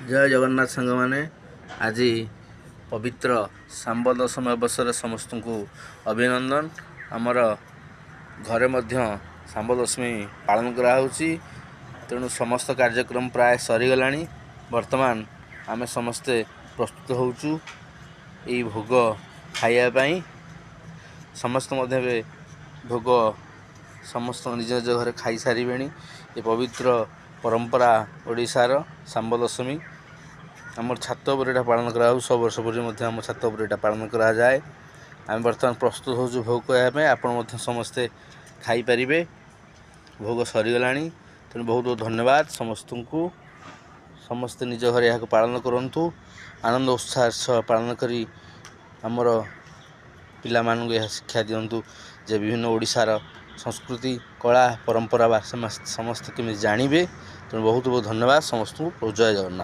जय जगन्नाथ सांग मैंने आज पवित्र सांब दशमी अवसर समस्त को अभिनंदन। आमर घरे मध्य सांब दशमी पालन कराहोची। तेणु समस्त कार्यक्रम प्राय सरीगला। वर्तमान आमे समस्ते प्रस्तुत होचु यही भोग खाइबापी। समस्त मध्य भोग समस्त निज निज घर खाई सारे। ये पवित्र परंपरा ओडिशार सांब दशमी आम छात पर पालन करा। 100 वर्ष पूर्व आम छात पर पालन करा जाए। आम बर्तमान प्रस्तुत होचु भोग खाइबापी। आपण समस्ते खाई पारिबे। भोग सरीगला। तेणु बहुत बहुत धन्यवाद समस्त को। समस्ते निज घर यहाँ पालन करंतु। आनंद उत्साह सह पालन करी आमर पिला मानू यह शिक्षा दिंतु जे विभिन्न ओडिशार संस्कृति कला परंपरा समस्त केमी जानवे। तेणु बहुत बहुत धन्यवाद समस्त को। जय जगन्नाथ।